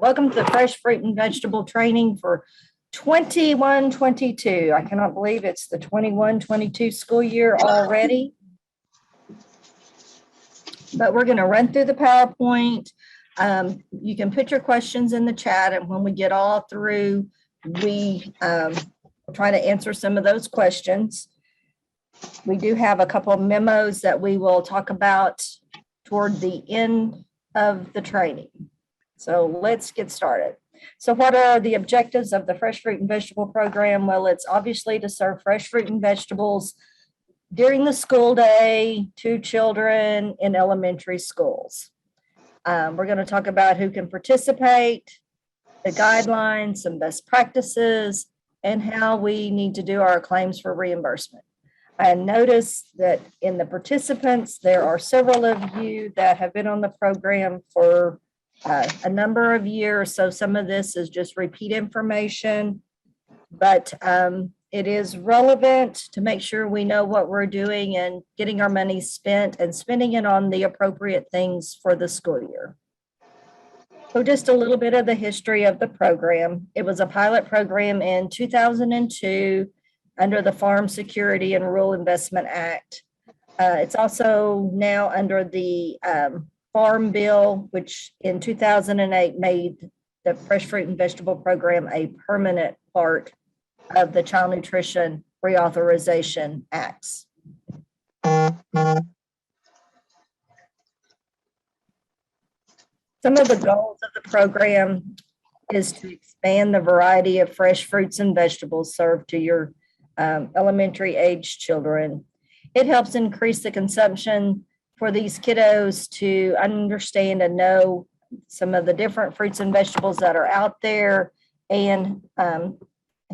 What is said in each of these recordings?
Welcome to the Fresh Fruit and Vegetable Training for 21-22. I cannot believe it's the 21-22 school year already. But we're going to run through the PowerPoint. You can put your questions in the chat, and when we get all through, we try to answer some of those questions. We do have a couple of memos that we will talk about toward the end of the training. So let's get started. So what are the objectives of the Fresh Fruit and Vegetable Program? Well, it's obviously to serve fresh fruit and vegetables during the school day to children in elementary schools. We're going to talk about who can participate, the guidelines, some best practices, and how we need to do our claims for reimbursement. I noticed that in the participants, there are several of you that have been on the program for a number of years. So some of this is just repeat information, but it is relevant to make sure we know what we're doing and getting our money spent and spending it on the appropriate things for the school year. So just a little bit of the history of the program. It was a pilot program in 2002 under the Farm Security and Rural Investment Act. It's also now under the Farm Bill, which in 2008 made the Fresh Fruit and Vegetable Program a permanent part of the Child Nutrition Reauthorization Acts. Some of the goals of the program is to expand the variety of fresh fruits and vegetables served to your elementary age children. It helps increase the consumption for these kiddos to understand and know some of the different fruits and vegetables that are out there and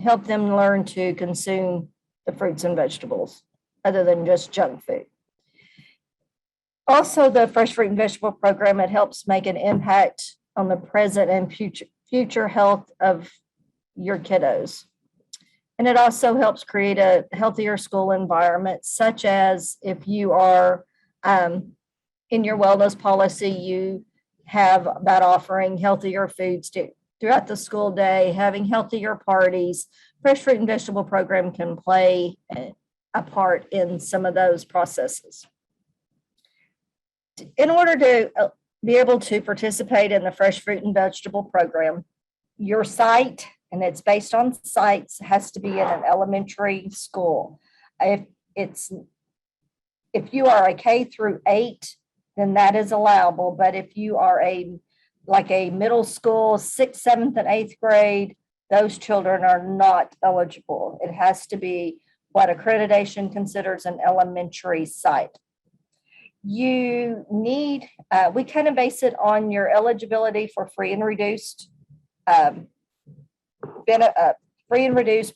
help them learn to consume the fruits and vegetables other than just junk food. Also, the Fresh Fruit and Vegetable Program, it helps make an impact on the present and future health of your kiddos. And it also helps create a healthier school environment, such as if you are in your wellness policy, you have about offering healthier foods throughout the school day, having healthier parties. Fresh Fruit and Vegetable Program can play a part in some of those processes. In order to be able to participate in the Fresh Fruit and Vegetable Program, your site, and it's based on sites, has to be in an elementary school. If you are a K through 8, then that is allowable. But if you are like a middle school, 6th, 7th, and 8th grade, those children are not eligible. It has to be what accreditation considers an elementary site. You need, we kind of base it on your eligibility for free and reduced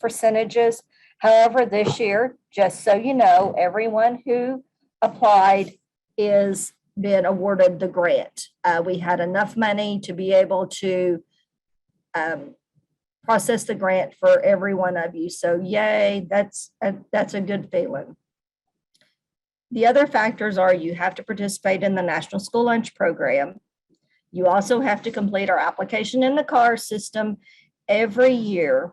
percentages. However, this year, just so you know, everyone who applied is been awarded the grant. We had enough money to be able to process the grant for every one of you. So yay, that's a good feeling. The other factors are you have to participate in the National School Lunch Program. You also have to complete our application in the CAR system every year.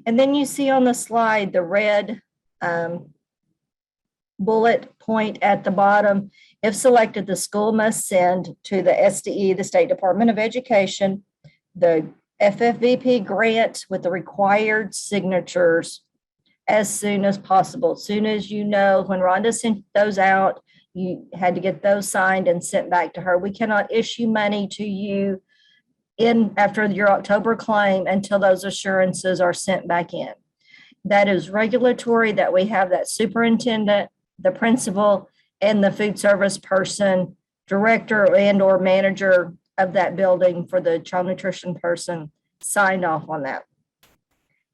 And then you see on the slide the red bullet point at the bottom. If selected, the school must send to the SDE, the State Department of Education, the FFVP grant with the required signatures as soon as possible. As soon as you know, when Rhonda sent those out, you had to get those signed and sent back to her. We cannot issue money to you after your October claim until those assurances are sent back in. That is regulatory that we have that superintendent, the principal, and the food service person, director and or manager of that building for the child nutrition person signed off on that.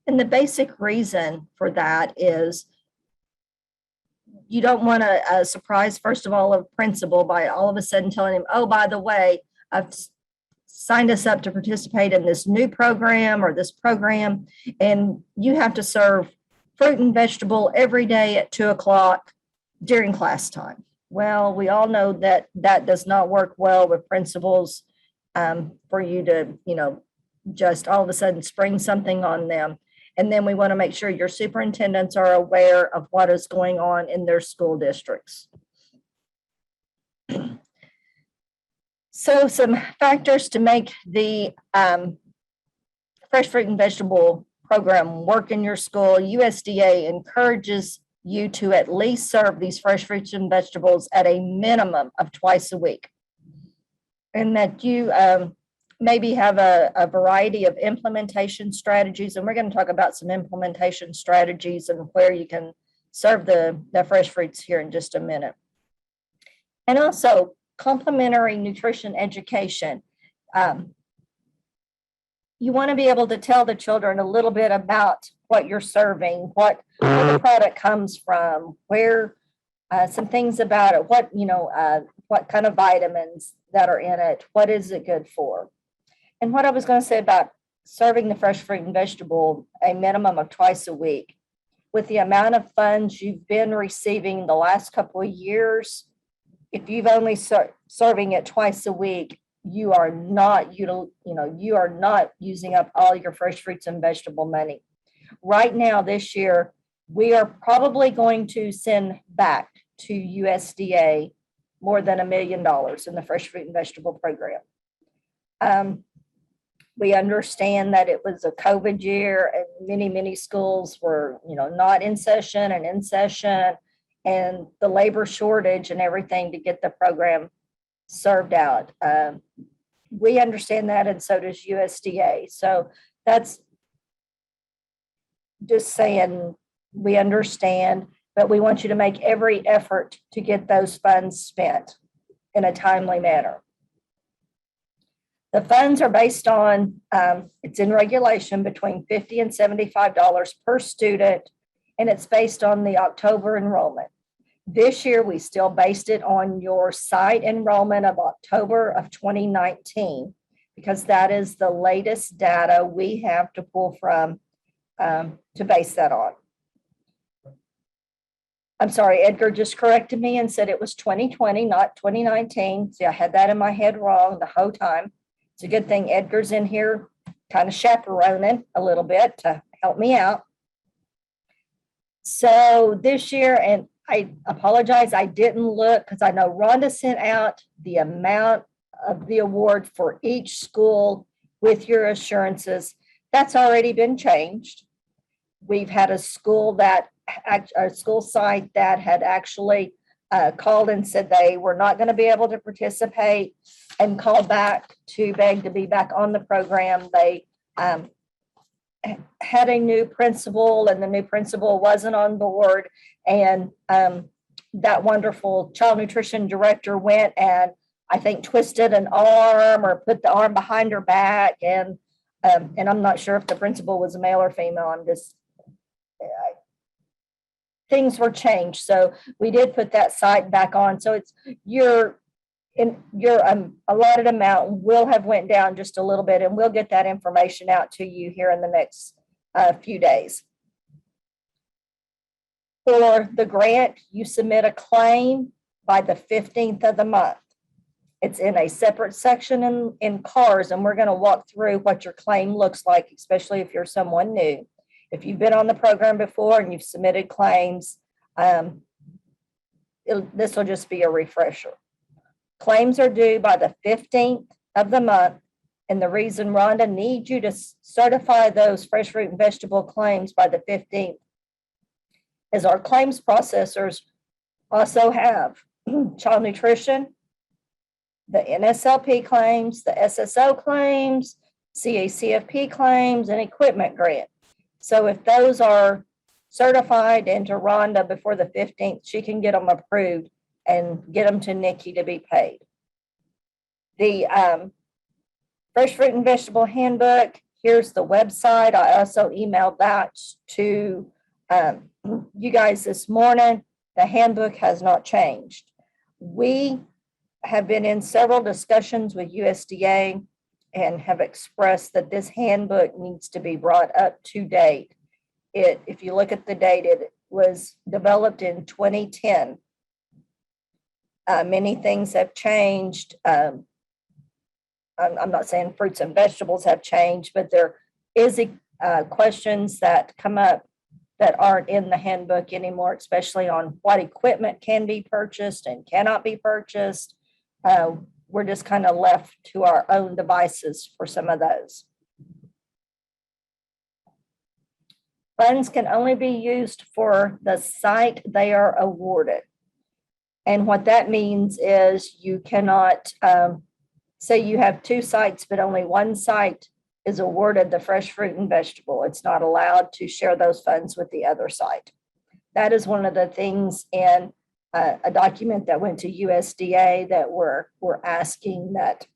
And the basic reason for that is you don't want to surprise, first of all, a principal by all of a sudden telling him, oh, by the way, I've signed us up to participate in this new program or this program, and you have to serve fruit and vegetable every day at 2:00 during class time. Well, we all know that that does not work well with principals for you to, just all of a sudden spring something on them. And then we want to make sure your superintendents are aware of what is going on in their school districts. So some factors to make the fresh fruit and vegetable program work in your school. USDA encourages you to at least serve these fresh fruits and vegetables at a minimum of twice a week. And that you maybe have a variety of implementation strategies. And we're going to talk about some implementation strategies and where you can serve the fresh fruits here in just a minute. And also complementary nutrition education. You want to be able to tell the children a little bit about what you're serving, where the product comes from, where some things about it, what kind of vitamins that are in it, what is it good for. And what I was going to say about serving the fresh fruit and vegetable a minimum of twice a week, with the amount of funds you've been receiving the last couple of years, if you've only serving it twice a week, you are not using up all your fresh fruits and vegetable money. Right now, this year, we are probably going to send back to USDA more than $1 million in the fresh fruit and vegetable program. We understand that it was a COVID year and many schools were, not in session and in session, and the labor shortage and everything to get the program served out. We understand that, and so does USDA. So that's just saying we understand, but we want you to make every effort to get those funds spent in a timely manner. The funds are based on, it's in regulation between $50 and $75 per student, and it's based on the October enrollment. This year, we still based it on your site enrollment of October of 2019, because that is the latest data we have to pull from to base that on. I'm sorry, Edgar just corrected me and said it was 2020, not 2019. See, I had that in my head wrong the whole time. It's a good thing Edgar's in here kind of chaperoning a little bit to help me out. So this year, and I apologize, I didn't look because I know Rhonda sent out the amount of the award for each school with your assurances. That's already been changed. We've had a school site that had actually called and said they were not going to be able to participate and called back to beg to be back on the program. They had a new principal, and the new principal wasn't on board, and that wonderful child nutrition director went and I think twisted an arm or put the arm behind her back, and I'm not sure if the principal was a male or female. Things were changed, so we did put that site back on. So it's your allotted amount will have went down just a little bit, and we'll get that information out to you here in the next few days. For the grant, you submit a claim by the 15th of the month. It's in a separate section in CARS, and we're going to walk through what your claim looks like, especially if you're someone new. If you've been on the program before and you've submitted claims, this will just be a refresher. Claims are due by the 15th of the month, and the reason Rhonda needs you to certify those fresh fruit and vegetable claims by the 15th is our claims processors also have child nutrition, the NSLP claims, the SSO claims, CACFP claims, and equipment grant. So if those are certified into Rhonda before the 15th, she can get them approved and get them to Nikki to be paid. The Fresh Fruit and Vegetable Handbook, here's the website. I also emailed that to you guys this morning. The handbook has not changed. We have been in several discussions with USDA and have expressed that this handbook needs to be brought up to date. If you look at the date, it was developed in 2010. Many things have changed. I'm not saying fruits and vegetables have changed, but there is questions that come up that aren't in the handbook anymore, especially on what equipment can be purchased and cannot be purchased. We're just kind of left to our own devices for some of those. Funds can only be used for the site they are awarded. And what that means is you cannot, say you have 2 sites, but only one site is awarded the fresh fruit and vegetable. It's not allowed to share those funds with the other site. That is one of the things in a document that went to USDA that we're asking that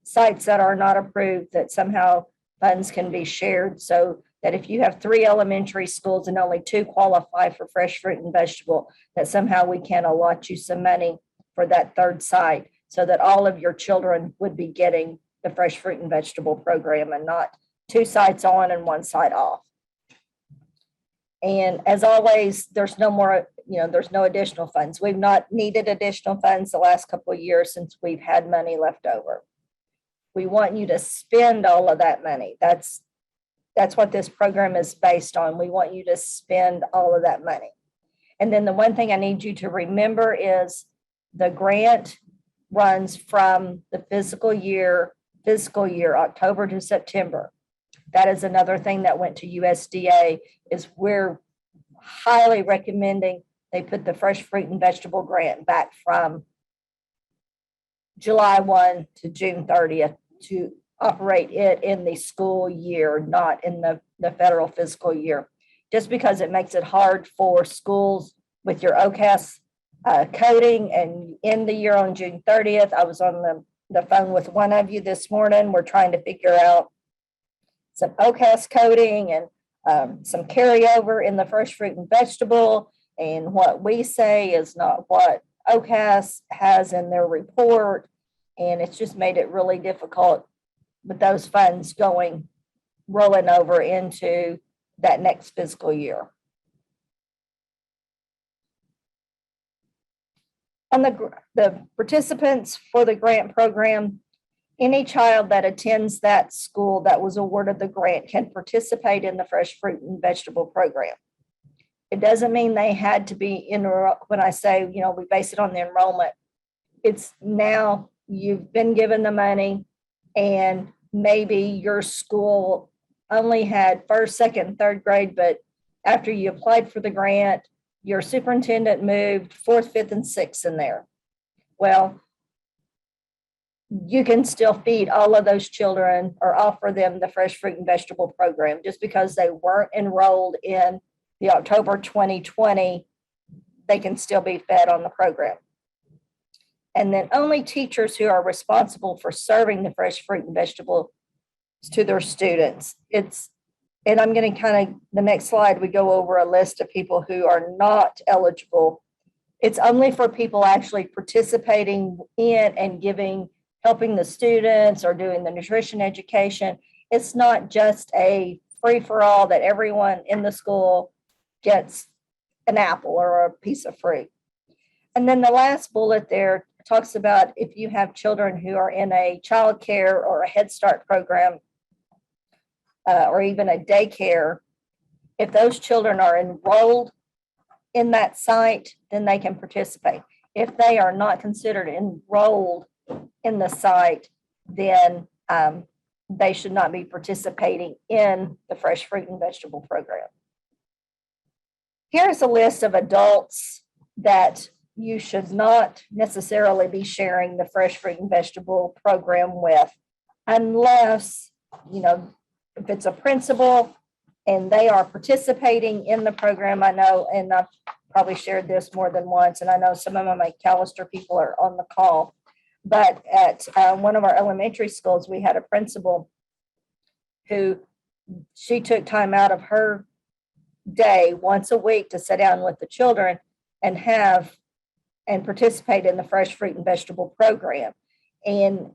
sites that are not approved, that somehow funds can be shared, so that if you have 3 elementary schools and only 2 qualify for fresh fruit and vegetable, that somehow we can allot you some money for that 3rd site so that all of your children would be getting the fresh fruit and vegetable program and not 2 sites on and 1 site off. And as always, there's no more, there's no additional funds. We've not needed additional funds the last couple of years since we've had money left over. We want you to spend all of that money. That's what this program is based on. We want you to spend all of that money. And then the one thing I need you to remember is the grant runs from the fiscal year, October to September. That is another thing that went to USDA, is we're highly recommending they put the fresh fruit and vegetable grant back from July 1 to June 30th to operate it in the school year, not in the federal fiscal year, just because it makes it hard for schools with your OCAS coding and end the year on June 30th. I was on the phone with one of you this morning. We're trying to figure out some OCAS coding and some carryover in the fresh fruit and vegetable. And what we say is not what OCAS has in their report. And it's just made it really difficult with those funds rolling over into that next fiscal year. On the participants for the grant program, any child that attends that school that was awarded the grant can participate in the fresh fruit and vegetable program. It doesn't mean they had to be when I say, we base it on the enrollment. It's now you've been given the money and maybe your school only had 1st, 2nd, 3rd grade, but after you applied for the grant, your superintendent moved 4th, 5th, and 6th in there. Well, you can still feed all of those children or offer them the fresh fruit and vegetable program. Just because they weren't enrolled in the October 2020, they can still be fed on the program. And then only teachers who are responsible for serving the fresh fruit and vegetables to their students. And I'm going to the next slide, we go over a list of people who are not eligible. It's only for people actually participating in and helping the students or doing the nutrition education. It's not just a free-for-all that everyone in the school gets an apple or a piece of fruit. And then the last bullet there talks about if you have children who are in a child care or a Head Start program or even a daycare, if those children are enrolled in that site, then they can participate. If they are not considered enrolled in the site, then they should not be participating in the fresh fruit and vegetable program. Here's a list of adults that you should not necessarily be sharing the fresh fruit and vegetable program with, unless, if it's a principal and they are participating in the program. I know, and I've probably shared this more than once, and I know some of my McAllister people are on the call, but at one of our elementary schools, we had a principal who she took time out of her day once a week to sit down with the children and participate in the fresh fruit and vegetable program. And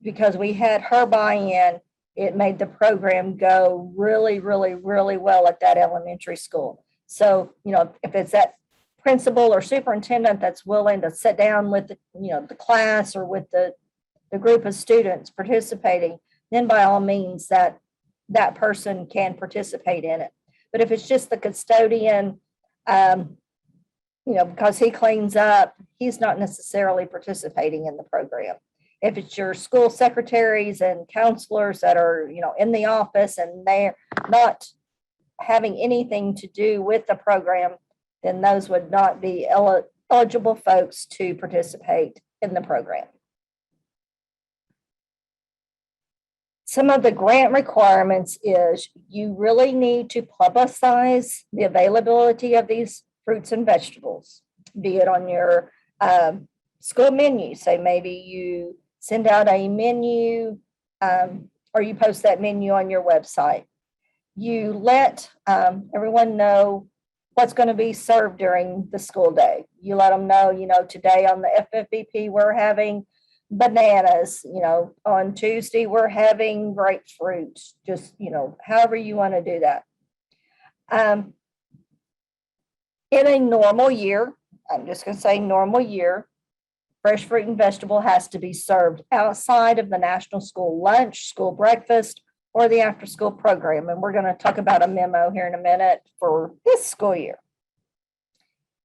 because we had her buy-in, it made the program go really, really, really well at that elementary school. So, if it's that principal or superintendent that's willing to sit down with the class or with the the group of students participating, then by all means that person can participate in it. But if it's just the custodian, because he cleans up, he's not necessarily participating in the program. If it's your school secretaries and counselors that are, in the office and they're not having anything to do with the program, then those would not be eligible folks to participate in the program. Some of the grant requirements is you really need to publicize the availability of these fruits and vegetables, be it on your school menu. So maybe you send out a menu or you post that menu on your website. You let everyone know what's going to be served during the school day. You let them know, today on the FFVP, we're having bananas, on Tuesday, we're having grapefruit, just, however you want to do that. In a normal year, I'm just going to say normal year, fresh fruit and vegetable has to be served outside of the national school lunch, school breakfast, or the after school program. And we're going to talk about a memo here in a minute for this school year.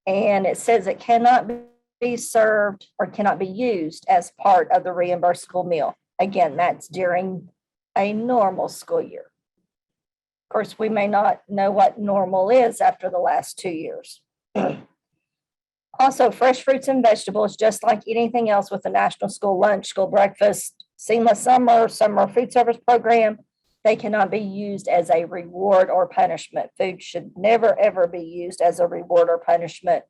And it says it cannot be served or cannot be used as part of the reimbursable meal. Again, that's during a normal school year. Of course, we may not know what normal is after the last 2 years. Also, fresh fruits and vegetables, just like anything else with the national school lunch, school breakfast, seamless summer food service program, they cannot be used as a reward or punishment. Food should never, ever be used as a reward or punishment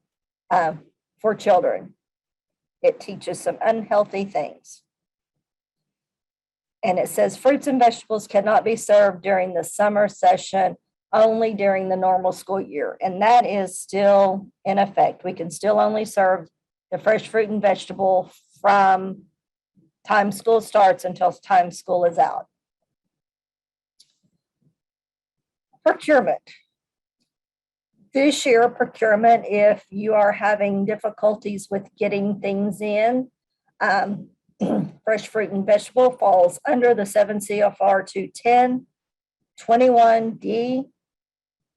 for children. It teaches some unhealthy things. And it says fruits and vegetables cannot be served during the summer session, only during the normal school year. And that is still in effect. We can still only serve the fresh fruit and vegetable from time school starts until time school is out. Procurement. This year, procurement, if you are having difficulties with getting things in, fresh fruit and vegetable falls under the 7 CFR 210, 21D,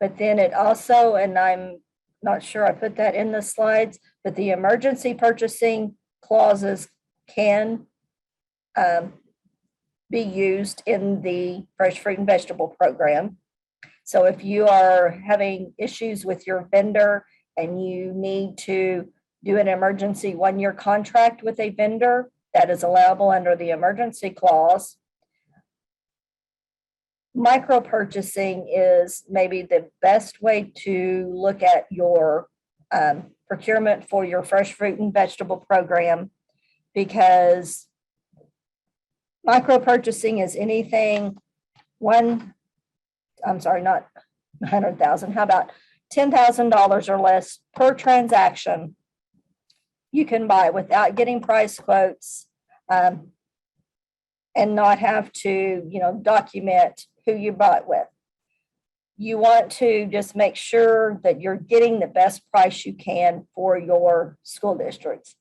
but then it also, and I'm not sure I put that in the slides, but the emergency purchasing clauses can be used in the fresh fruit and vegetable program. So if you are having issues with your vendor and you need to do an emergency 1-year contract with a vendor, that is allowable under the emergency clause. Micro purchasing is maybe the best way to look at your procurement for your fresh fruit and vegetable program, because micro purchasing is anything not 100,000, how about $10,000 or less per transaction you can buy without getting price quotes and not have to, document who you bought with. You want to just make sure that you're getting the best price you can for your school districts.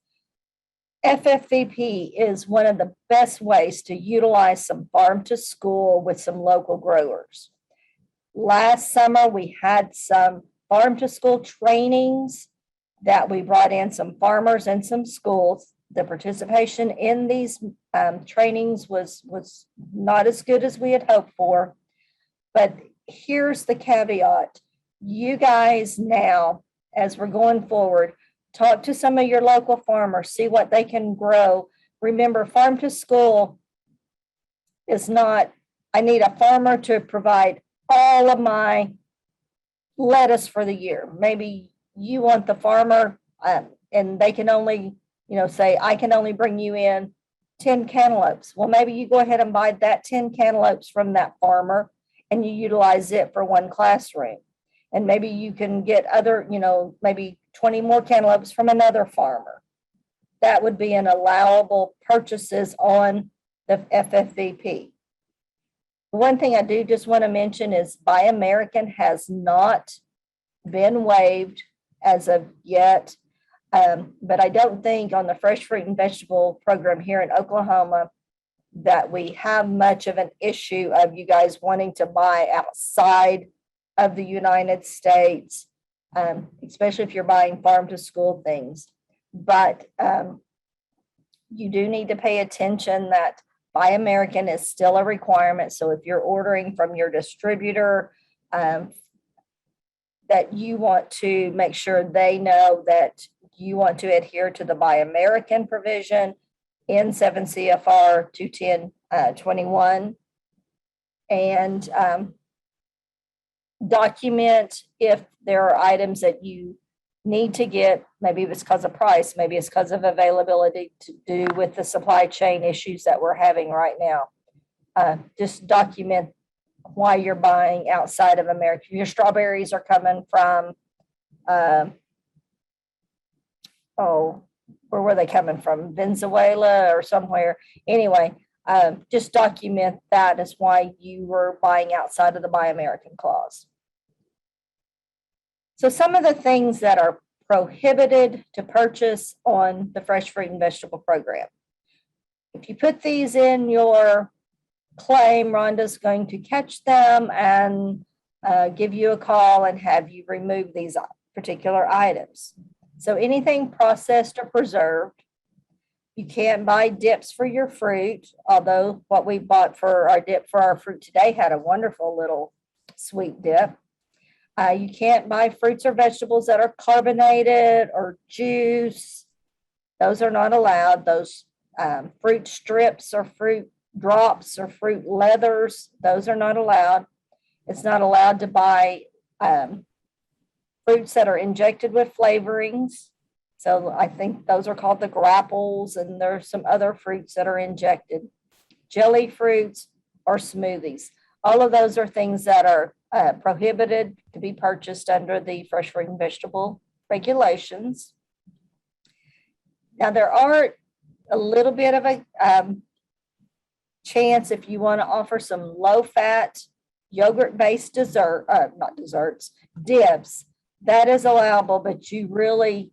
FFVP is one of the best ways to utilize some farm to school with some local growers. Last summer, we had some farm to school trainings that we brought in some farmers and some schools. The participation in these trainings was not as good as we had hoped for. But here's the caveat. You guys now, as we're going forward, talk to some of your local farmers, see what they can grow. Remember, farm to school is not, I need a farmer to provide all of my lettuce for the year. Maybe you want the farmer and they can only, say, I can only bring you in 10 cantaloupes. Well, maybe you go ahead and buy that 10 cantaloupes from that farmer and you utilize it for one classroom. And maybe you can get other, maybe 20 more cantaloupes from another farmer. That would be an allowable purchases on the FFVP. One thing I do just want to mention is Buy American has not been waived as of yet. But I don't think on the fresh fruit and vegetable program here in Oklahoma that we have much of an issue of you guys wanting to buy outside of the United States, especially if you're buying farm to school things. But you do need to pay attention that Buy American is still a requirement. So if you're ordering from your distributor, that you want to make sure they know that you want to adhere to the Buy American provision in 7 CFR 210-21, and document if there are items that you need to get. Maybe it's because of price, maybe it's because of availability, to do with the supply chain issues that we're having right now. Just document why you're buying outside of America. Your strawberries are coming from, where were they coming from? Venezuela or somewhere. Anyway, just document that as why you were buying outside of the Buy American clause. So some of the things that are prohibited to purchase on the fresh fruit and vegetable program. If you put these in your claim, Rhonda's going to catch them and give you a call and have you remove these particular items. So anything processed or preserved. You can't buy dips for your fruit, although what we bought for our dip for our fruit today had a wonderful little sweet dip. You can't buy fruits or vegetables that are carbonated or juice. Those are not allowed. Those fruit strips or fruit drops or fruit leathers, those are not allowed. It's not allowed to buy fruits that are injected with flavorings. So I think those are called the grapples, and there's some other fruits that are injected. Jelly fruits or smoothies. All of those are things that are prohibited to be purchased under the fresh fruit and vegetable regulations. Now there are a little bit of a chance if you want to offer some low-fat yogurt-based dips, that is allowable, but you really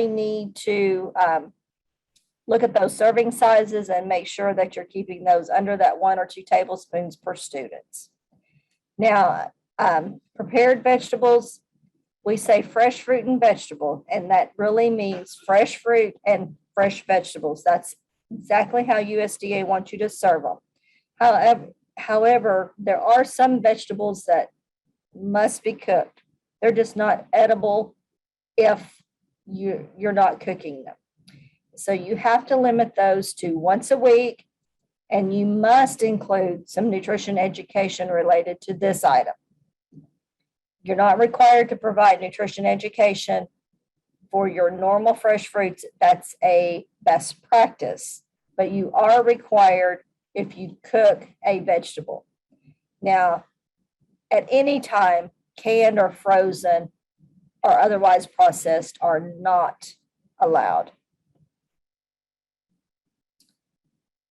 need to look at those serving sizes and make sure that you're keeping those under that 1 or 2 tablespoons per student. Now, prepared vegetables, we say fresh fruit and vegetable, and that really means fresh fruit and fresh vegetables. That's exactly how USDA wants you to serve them. However, there are some vegetables that must be cooked. They're just not edible if you're not cooking them. So you have to limit those to once a week, and you must include some nutrition education related to this item. You're not required to provide nutrition education for your normal fresh fruits. That's a best practice, but you are required if you cook a vegetable. Now, at any time, canned or frozen or otherwise processed are not allowed.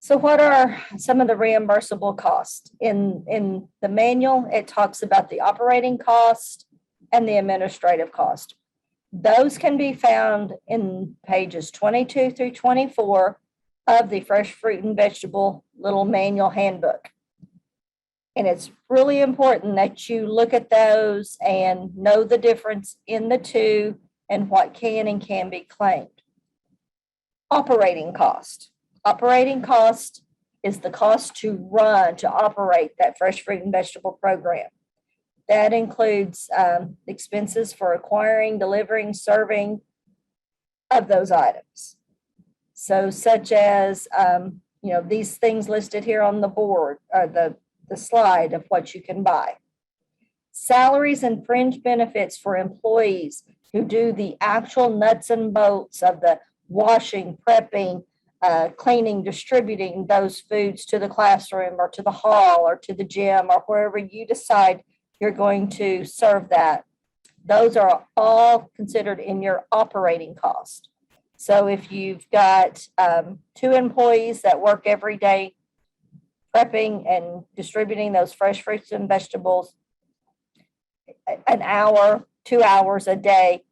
So what are some of the reimbursable costs? In the manual, it talks about the operating cost and the administrative cost. Those can be found in pages 22 through 24 of the Fresh Fruit and Vegetable little manual handbook. And it's really important that you look at those and know the difference in the two and what can and can be claimed. Operating cost. Operating cost is the cost to operate that fresh fruit and vegetable program. That includes expenses for acquiring, delivering, serving of those items. So such as, these things listed here on the board, or the slide of what you can buy. Salaries and fringe benefits for employees who do the actual nuts and bolts of the washing, prepping, cleaning, distributing those foods to the classroom or to the hall or to the gym or wherever you decide you're going to serve that. Those are all considered in your operating cost. So if you've got 2 employees that work every day prepping and distributing those fresh fruits and vegetables, an hour, 2 hours a day,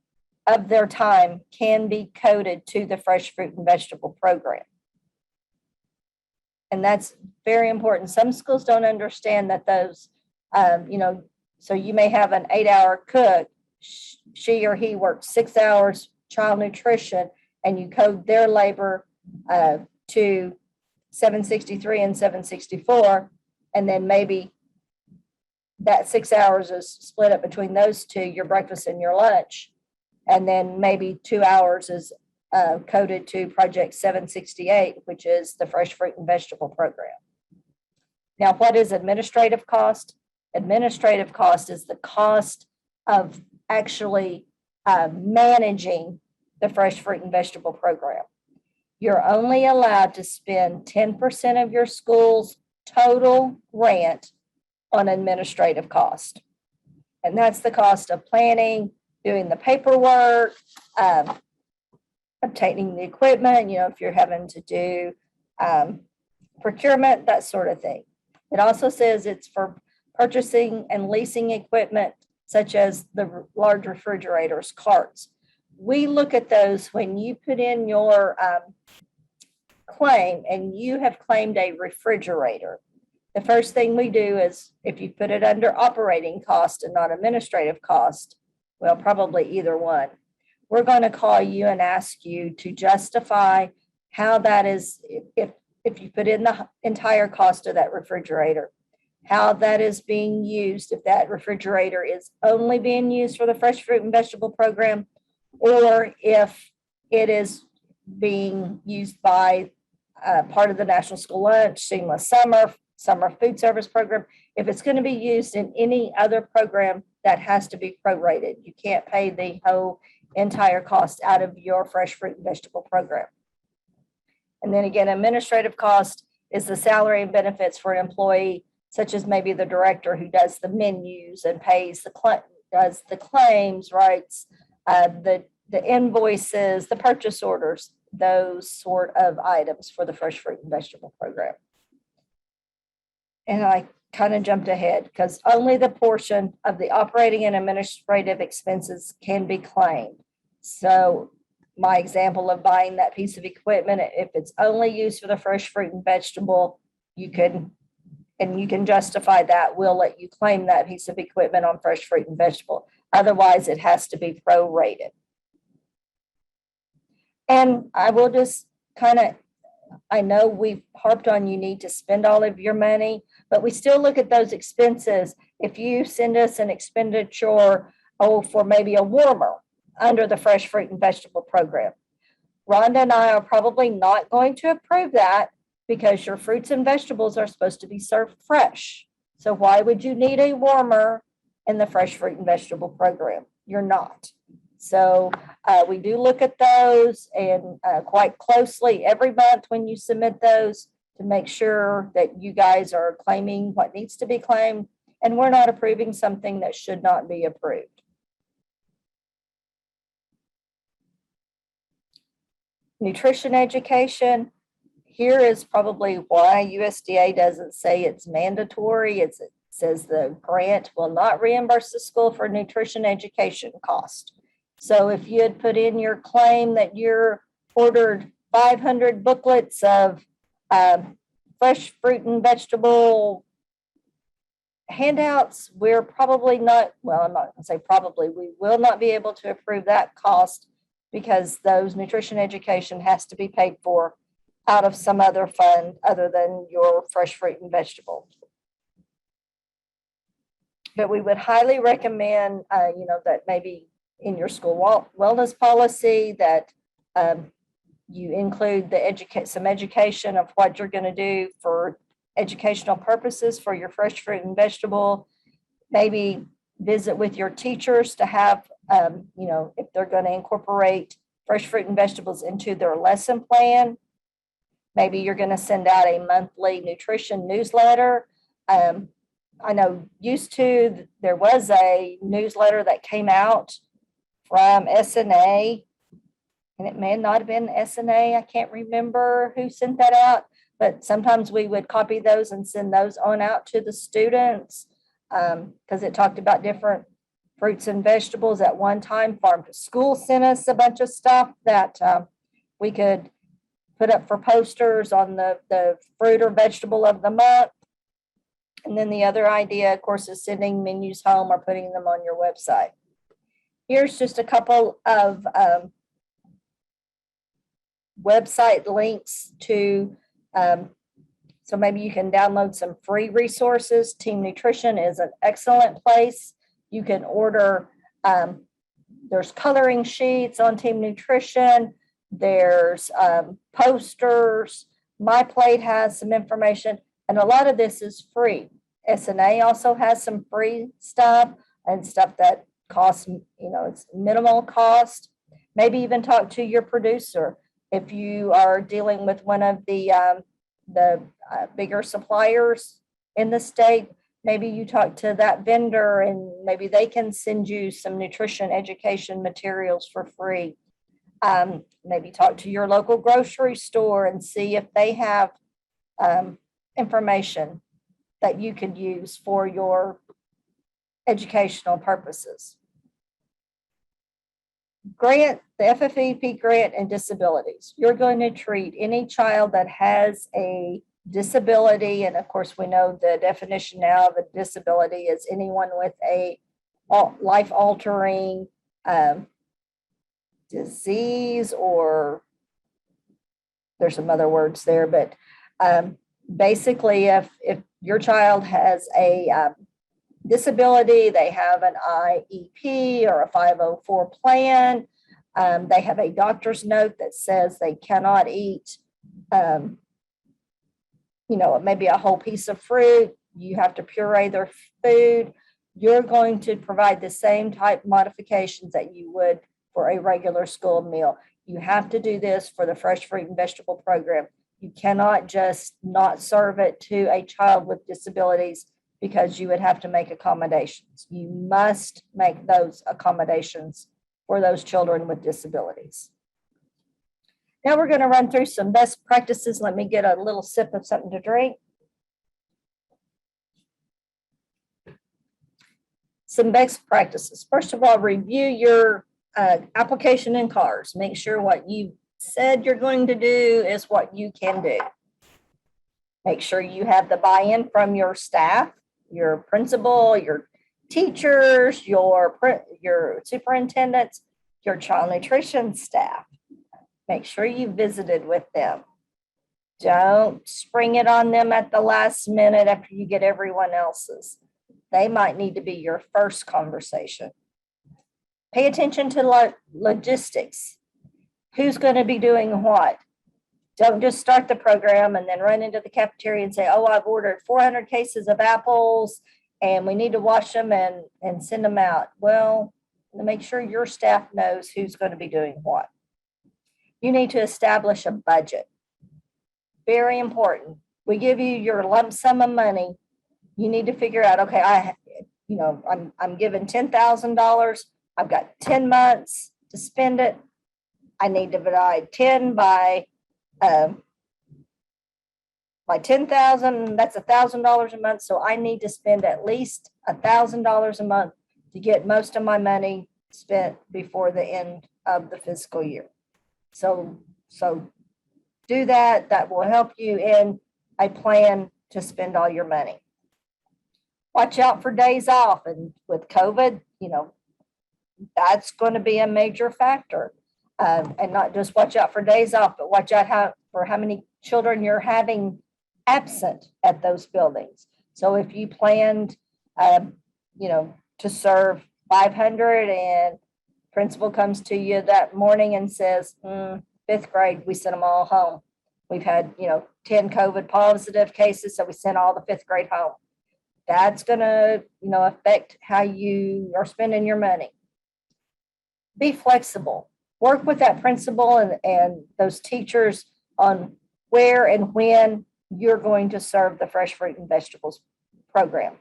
of their time can be coded to the fresh fruit and vegetable program. And that's very important. Some schools don't understand that those, so you may have an 8-hour cook, she or he works 6 hours child nutrition, and you code their labor to 763 and 764, and then maybe that 6 hours is split up between those two, your breakfast and your lunch, and then maybe 2 hours is coded to project 768, which is the fresh fruit and vegetable program. Now, what is administrative cost? Administrative cost is the cost of actually managing the fresh fruit and vegetable program. You're only allowed to spend 10% of your school's total grant on administrative cost. And that's the cost of planning, doing the paperwork, obtaining the equipment, if you're having to do procurement, that sort of thing. It also says it's for purchasing and leasing equipment, such as the large refrigerators, carts. We look at those when you put in your claim and you have claimed a refrigerator. The first thing we do is, if you put it under operating cost and not administrative cost, well, probably either one, we're going to call you and ask you to justify how that is, if you put in the entire cost of that refrigerator, how that is being used, if that refrigerator is only being used for the fresh fruit and vegetable program, or if it is being used by part of the National School Lunch, Seamless Summer Food Service Program. If it's going to be used in any other program, that has to be prorated. You can't pay the whole entire cost out of your fresh fruit and vegetable program. And then again, administrative cost is the salary and benefits for an employee, such as maybe the director who does the menus and pays does the claims, writes the invoices, the purchase orders, those sort of items for the fresh fruit and vegetable program. And I kind of jumped ahead because only the portion of the operating and administrative expenses can be claimed. So my example of buying that piece of equipment, if it's only used for the fresh fruit and vegetable, you can justify that. We'll let you claim that piece of equipment on fresh fruit and vegetable. Otherwise, it has to be prorated. And I will just I know we've harped on you need to spend all of your money, but we still look at those expenses. If you send us an expenditure, for maybe a warmer under the fresh fruit and vegetable program, Rhonda and I are probably not going to approve that because your fruits and vegetables are supposed to be served fresh. So why would you need a warmer in the fresh fruit and vegetable program? You're not. So we do look at those and quite closely every month when you submit those to make sure that you guys are claiming what needs to be claimed and we're not approving something that should not be approved. Nutrition education. Here is probably why USDA doesn't say it's mandatory. It says the grant will not reimburse the school for nutrition education cost. So if you had put in your claim that you're ordered 500 booklets of fresh fruit and vegetable handouts, we're probably not, well, I'm not going to say probably, we will not be able to approve that cost because those nutrition education has to be paid for out of some other fund other than your fresh fruit and vegetable. But we would highly recommend, that maybe in your school wellness policy that you include some education of what you're going to do for educational purposes for your fresh fruit and vegetable. Maybe visit with your teachers to have, if they're going to incorporate fresh fruit and vegetables into their lesson plan. Maybe you're going to send out a monthly nutrition newsletter. I know there was a newsletter that came out from SNA, and it may not have been SNA. I can't remember who sent that out, but sometimes we would copy those and send those on out to the students because it talked about different fruits and vegetables. At one time, Farm to School sent us a bunch of stuff that we could put up for posters on the fruit or vegetable of the month. And then the other idea, of course, is sending menus home or putting them on your website. Here's just a couple of website links to, so maybe you can download some free resources. Team Nutrition is an excellent place. You can order, there's coloring sheets on Team Nutrition. There's posters. My Plate has some information, and a lot of this is free. SNA also has some free stuff and stuff that costs, it's minimal cost. Maybe even talk to your producer. If you are dealing with one of the bigger suppliers in the state, maybe you talk to that vendor and maybe they can send you some nutrition education materials for free. Maybe talk to your local grocery store and see if they have information that you could use for your educational purposes. Grant, the FFEP grant and disabilities. You're going to treat any child that has a disability, and of course we know the definition now of a disability is anyone with a life-altering disease, or there's some other words there, but basically if your child has a disability, they have an IEP or a 504 plan, they have a doctor's note that says they cannot eat, maybe a whole piece of fruit, you have to puree their food, you're going to provide the same type modifications that you would for a regular school meal. You have to do this for the fresh fruit and vegetable program. You cannot just not serve it to a child with disabilities because you would have to make accommodations. You must make those accommodations for those children with disabilities. Now we're going to run through some best practices. Let me get a little sip of something to drink. Some best practices. First of all, review your application in CARS. Make sure what you said you're going to do is what you can do. Make sure you have the buy-in from your staff, your principal, your teachers, your superintendents, your child nutrition staff. Make sure you visited with them. Don't spring it on them at the last minute after you get everyone else's. They might need to be your first conversation. Pay attention to logistics. Who's going to be doing what? Don't just start the program and then run into the cafeteria and say, oh, I've ordered 400 cases of apples and we need to wash them and send them out. Well, make sure your staff knows who's going to be doing what. You need to establish a budget. Very important. We give you your lump sum of money. You need to figure out, okay, I'm given $10,000. I've got 10 months to spend it. I need to divide 10 by 10,000, that's $1,000 a month. So I need to spend at least $1,000 a month to get most of my money spent before the end of the fiscal year. So do that. That will help you in a plan to spend all your money. Watch out for days off. And with COVID, that's going to be a major factor. And not just watch out for days off, but watch out for how many children you're having absent at those buildings. So if you planned, to serve 500 and principal comes to you that morning and says, 5th grade, we sent them all home. We've had, 10 COVID positive cases, so we sent all the 5th grade home. That's going to, affect how you are spending your money. Be flexible. Work with that principal and those teachers on where and when you're going to serve the fresh fruit and vegetables program.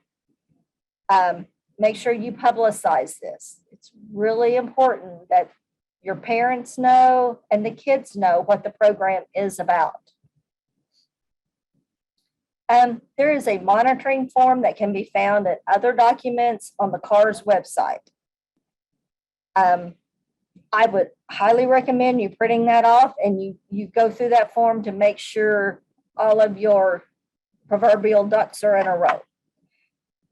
Make sure you publicize this. It's really important that your parents know and the kids know what the program is about. There is a monitoring form that can be found in other documents on the CARS website. I would highly recommend you printing that off and you go through that form to make sure all of your proverbial ducks are in a row.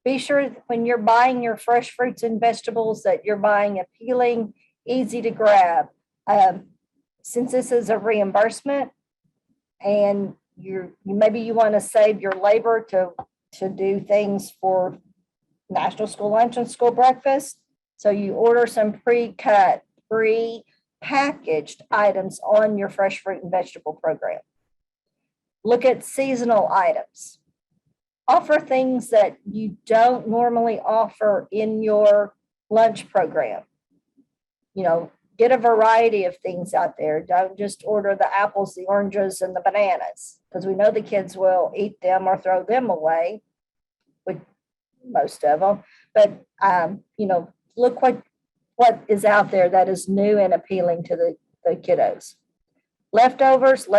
Be sure when you're buying your fresh fruits and vegetables that you're buying appealing, easy to grab. Since this is a reimbursement and maybe you want to save your labor to do things for National School Lunch and School Breakfast. So you order some pre-cut, pre-packaged items on your fresh fruit and vegetable program. Look at seasonal items. Offer things that you don't normally offer in your lunch program. Get a variety of things out there. Don't just order the apples, the oranges, and the bananas, because we know the kids will eat them or throw them away, with most of them. But, look what is out there that is new and appealing to the kiddos. Leftovers.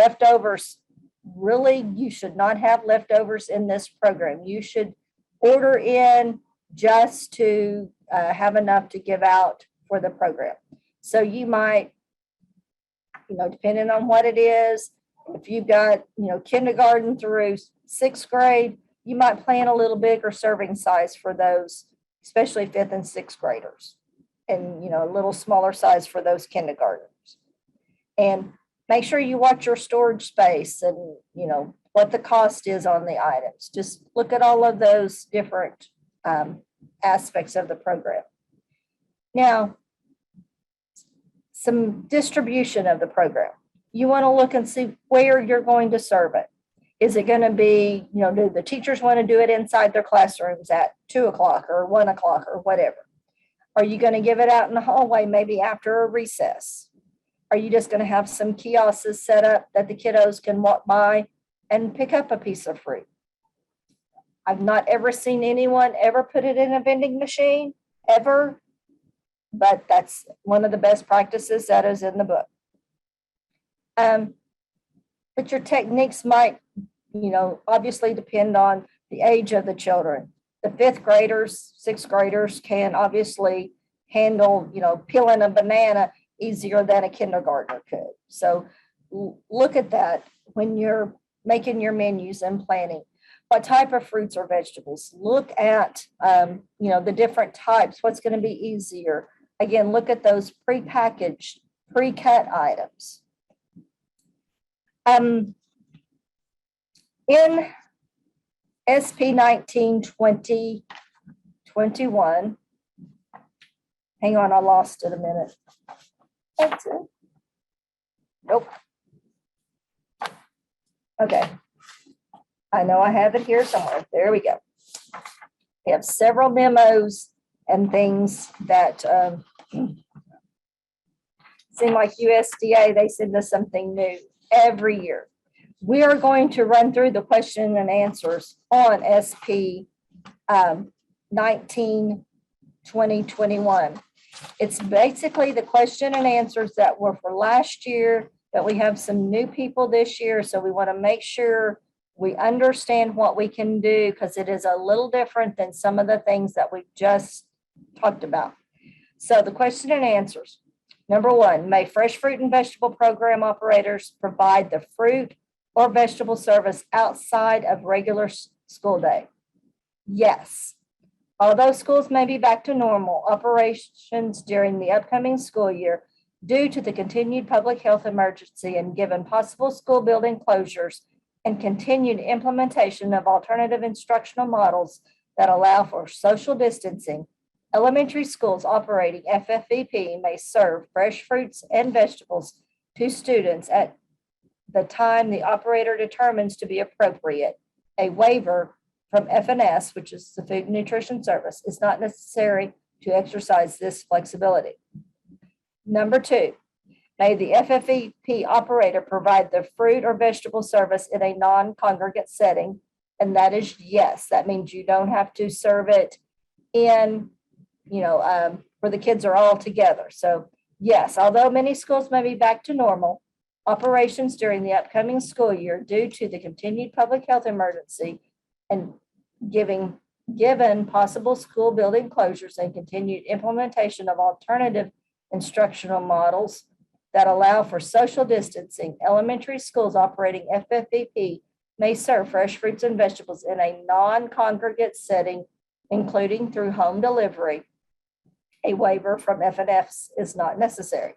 Really, you should not have leftovers in this program. You should order in just to have enough to give out for the program. So you might, depending on what it is, if you've got, kindergarten through 6th grade, you might plan a little bigger serving size for those, especially 5th and 6th graders, and, a little smaller size for those kindergartners. And make sure you watch your storage space and, what the cost is on the items. Just look at all of those different aspects of the program. Now, some distribution of the program. You want to look and see where you're going to serve it. Is it going to be, do the teachers want to do it inside their classrooms at 2:00 or 1:00 or whatever? Are you going to give it out in the hallway maybe after a recess? Are you just going to have some kiosks set up that the kiddos can walk by and pick up a piece of fruit? I've not ever seen anyone ever put it in a vending machine, ever, but that's one of the best practices that is in the book. But your techniques might, obviously depend on the age of the children. The 5th graders, 6th graders can obviously handle, peeling a banana easier than a kindergartner could. So look at that when you're making your menus and planning. What type of fruits or vegetables? Look at, the different types. What's going to be easier? Again, look at those pre-packaged, pre-cut items. In SP 19-2021, hang on, I lost it a minute. That's it. Nope. Okay. I know I have it here somewhere. There we go. We have several memos and things that seem like USDA, they send us something new every year. We are going to run through the question and answers on SP 19-2021. It's basically the question and answers that were for last year, but we have some new people this year. So we want to make sure we understand what we can do, because it is a little different than some of the things that we just talked about. So the question and answers. Number 1, may fresh fruit and vegetable program operators provide the fruit or vegetable service outside of regular school day? Yes. Although schools may be back to normal operations during the upcoming school year, due to the continued public health emergency and given possible school building closures and continued implementation of alternative instructional models that allow for social distancing, elementary schools operating FFVP may serve fresh fruits and vegetables to students at the time the operator determines to be appropriate. A waiver from FNS, which is the Food and Nutrition Service, is not necessary to exercise this flexibility. Number 2, may the FFVP operator provide the fruit or vegetable service in a non-congregate setting? And that is yes. That means you don't have to serve it in, where the kids are all together. So yes, although many schools may be back to normal operations during the upcoming school year due to the continued public health emergency and given possible school building closures and continued implementation of alternative instructional models that allow for social distancing. Elementary schools operating FFVP may serve fresh fruits and vegetables in a non-congregate setting, including through home delivery. A waiver from FNFs is not necessary.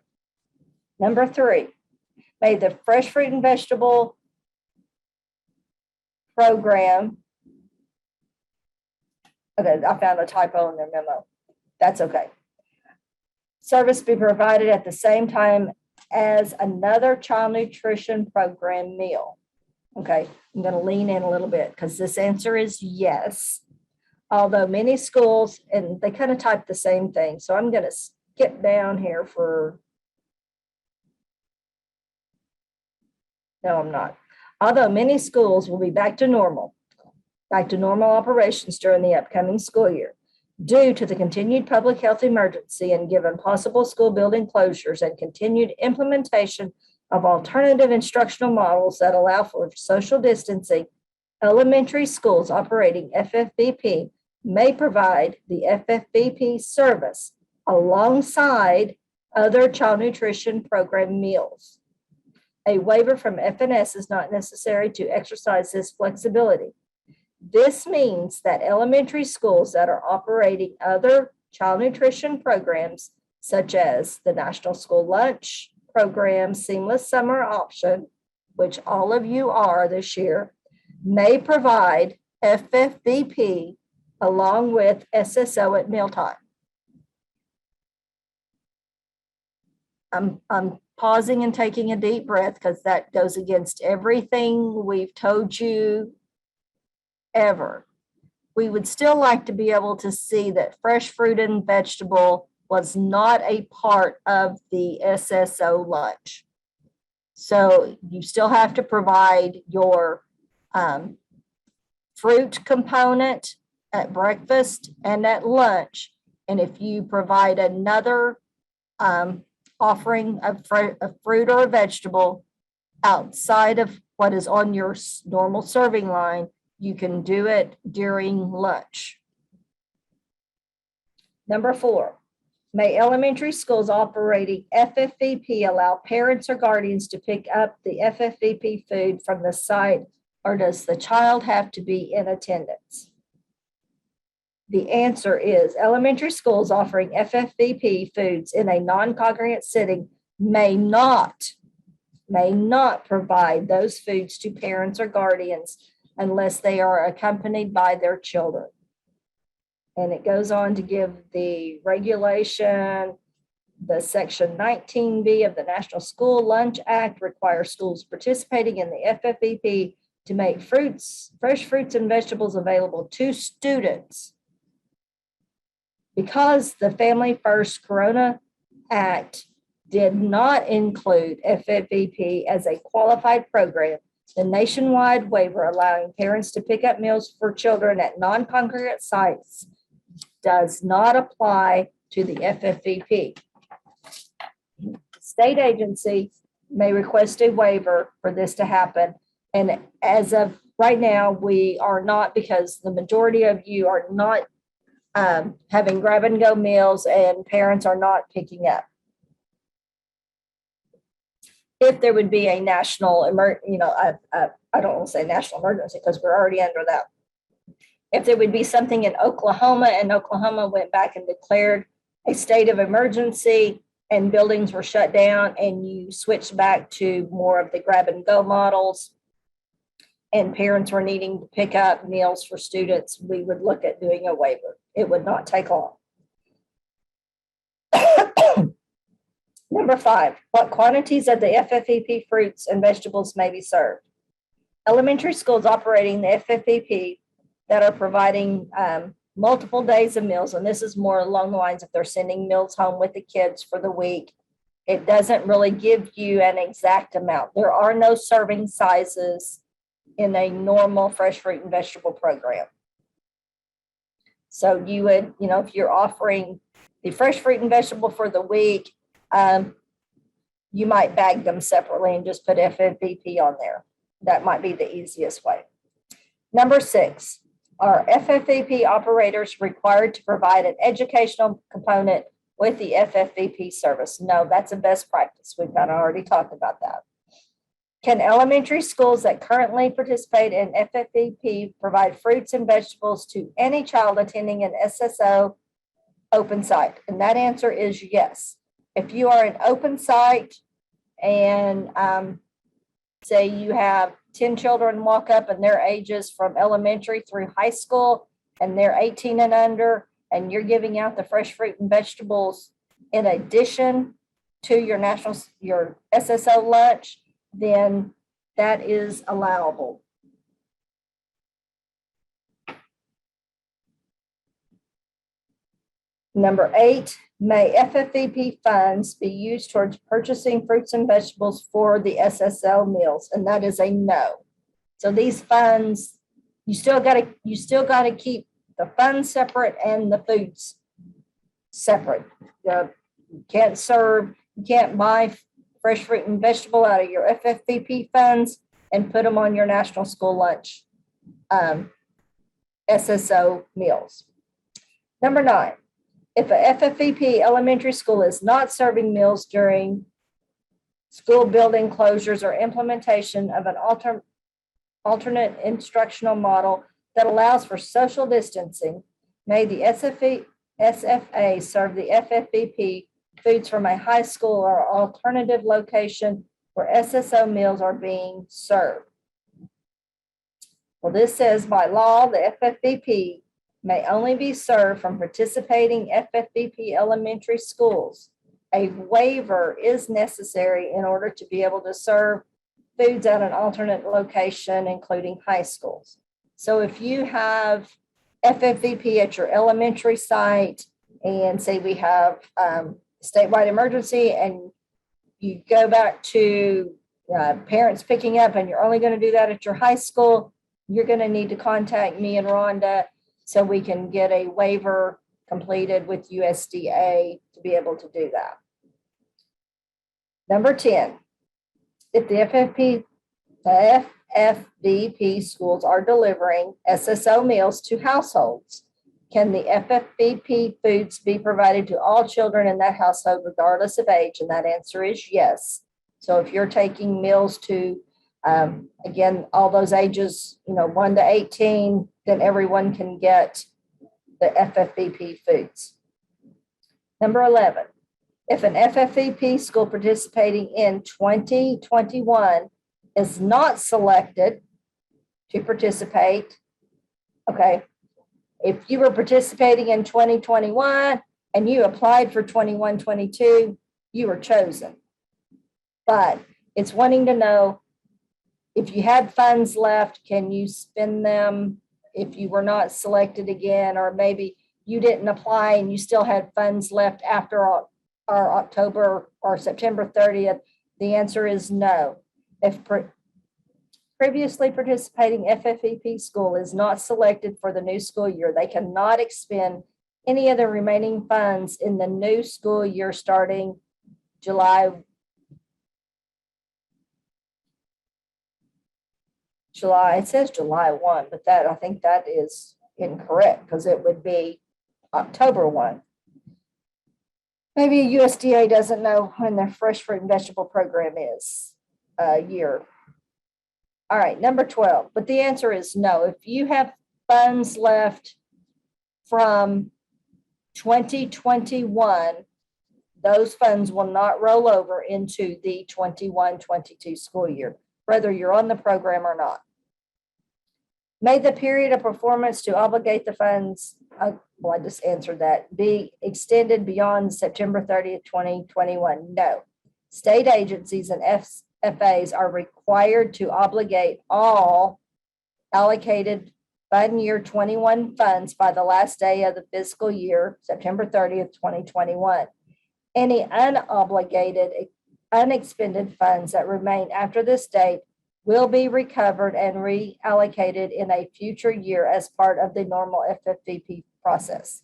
Number 3, may the fresh fruit and vegetable program, okay, I found a typo in their memo. That's okay. Service be provided at the same time as another child nutrition program meal. Okay, I'm going to lean in a little bit because this answer is yes. Although many schools, and they kind of type the same thing. So I'm going to skip down here no, I'm not. Although many schools will be back to normal operations during the upcoming school year. Due to the continued public health emergency and given possible school building closures and continued implementation of alternative instructional models that allow for social distancing, elementary schools operating FFVP may provide the FFVP service alongside other child nutrition program meals. A waiver from FNS is not necessary to exercise this flexibility. This means that elementary schools that are operating other child nutrition programs, such as the National School Lunch Program, Seamless Summer Option, which all of you are this year, may provide FFVP along with SSO at mealtime. I'm pausing and taking a deep breath because that goes against everything we've told you ever. We would still like to be able to see that fresh fruit and vegetable was not a part of the SSO lunch. So you still have to provide your fruit component at breakfast and at lunch. And if you provide another offering of fruit or a vegetable outside of what is on your normal serving line, you can do it during lunch. Number 4, may elementary schools operating FFVP allow parents or guardians to pick up the FFVP food from the site, or does the child have to be in attendance? The answer is elementary schools offering FFVP foods in a non-congregate setting may not provide those foods to parents or guardians unless they are accompanied by their children. And it goes on to give the regulation. The Section 19B of the National School Lunch Act requires schools participating in the FFVP to make fresh fruits and vegetables available to students. Because the Family First Corona Act did not include FFVP as a qualified program, the nationwide waiver allowing parents to pick up meals for children at non-congregate sites does not apply to the FFVP. State agency may request a waiver for this to happen. And as of right now, we are not, because the majority of you are not having grab and go meals and parents are not picking up. If there would be a national I don't want to say national emergency because we're already under that. If there would be something in Oklahoma and Oklahoma went back and declared a state of emergency and buildings were shut down and you switched back to more of the grab and go models and parents were needing to pick up meals for students, we would look at doing a waiver. It would not take long. Number 5, what quantities of the FFVP fruits and vegetables may be served? Elementary schools operating the FFVP that are providing multiple days of meals, and this is more along the lines if they're sending meals home with the kids for the week, it doesn't really give you an exact amount. There are no serving sizes in a normal fresh fruit and vegetable program. So you would, if you're offering the fresh fruit and vegetable for the week, you might bag them separately and just put FFVP on there. That might be the easiest way. Number 6, are FFVP operators required to provide an educational component with the FFVP service? No, that's a best practice. We've kind of already talked about that. Can elementary schools that currently participate in FFVP provide fruits and vegetables to any child attending an SSO open site? And that answer is yes. If you are an open site and say you have 10 children walk up and their ages from elementary through high school and they're 18 and under, and you're giving out the fresh fruit and vegetables in addition to your SSO lunch, then that is allowable. Number 8, may FFVP funds be used towards purchasing fruits and vegetables for the SSL meals? And that is a no. So these funds, you still got to keep the funds separate and the foods separate. You can't buy fresh fruit and vegetable out of your FFVP funds and put them on your national school lunch SSO meals. Number 9, if a FFVP elementary school is not serving meals during school building closures or implementation of an alternate instructional model that allows for social distancing, may the SFA serve the FFVP foods from a high school or alternative location where SSO meals are being served? Well, this says by law, the FFVP may only be served from participating FFVP elementary schools. A waiver is necessary in order to be able to serve foods at an alternate location, including high schools. So if you have FFVP at your elementary site and say we have statewide emergency and you go back to parents picking up and you're only going to do that at your high school, you're going to need to contact me and Rhonda so we can get a waiver completed with USDA to be able to do that. Number 10, if the FFVP schools are delivering SSO meals to households, can the FFVP foods be provided to all children in that household regardless of age? And that answer is yes. So if you're taking meals to, again, all those ages, 1 to 18, then everyone can get the FFVP foods. Number 11, if an FFVP school participating in 2021 is not selected to participate, okay, if you were participating in 2021 and you applied for 21-22, you were chosen. But it's wanting to know if you had funds left, can you spend them if you were not selected again, or maybe you didn't apply and you still had funds left after our October or September 30th? The answer is no. If previously participating FFVP school is not selected for the new school year, they cannot expend any of the remaining funds in the new school year starting July, it says July 1, but I think that is incorrect because it would be October 1. Maybe USDA doesn't know when their fresh fruit and vegetable program is year. All right, number 12, but the answer is no. If you have funds left from 2021, those funds will not roll over into the 21-22 school year, whether you're on the program or not. May the period of performance to obligate the funds, well, I just answered that, be extended beyond September 30th, 2021? No. State agencies and FAs are required to obligate all allocated fund year 21 funds by the last day of the fiscal year, September 30th, 2021. Any unobligated, unexpended funds that remain after this date will be recovered and reallocated in a future year as part of the normal FFVP process.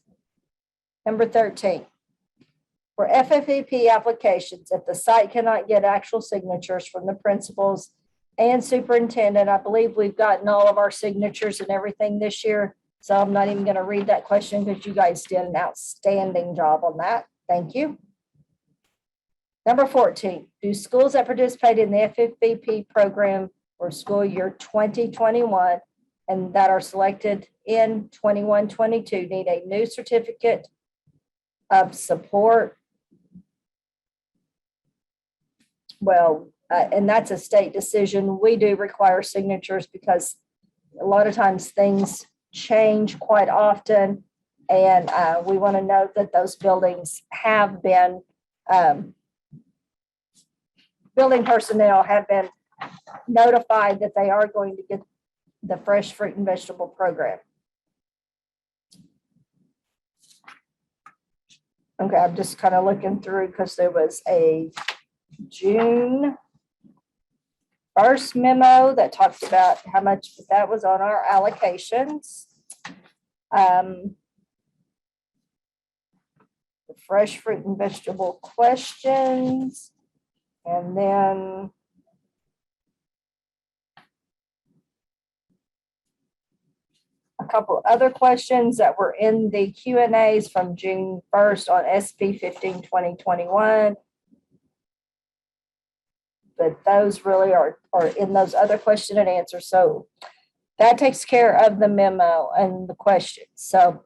Number 13, for FFVP applications, if the site cannot get actual signatures from the principals and superintendent, I believe we've gotten all of our signatures and everything this year, so I'm not even going to read that question because you guys did an outstanding job on that. Thank you. Number 14, do schools that participate in the FFVP program for school year 2021 and that are selected in 21-22 need a new certificate of support? Well, and that's a state decision. We do require signatures because a lot of times things change quite often. And we want to note that those buildings have been, building personnel have been notified that they are going to get the fresh fruit and vegetable program. Okay, I'm just kind of looking through because there was a June 1st memo that talks about how much that was on our allocations. The fresh fruit and vegetable questions, and then a couple other questions that were in the Q&As from June 1st on SP 15-2021. But those really are in those other question and answer. So that takes care of the memo and the questions. So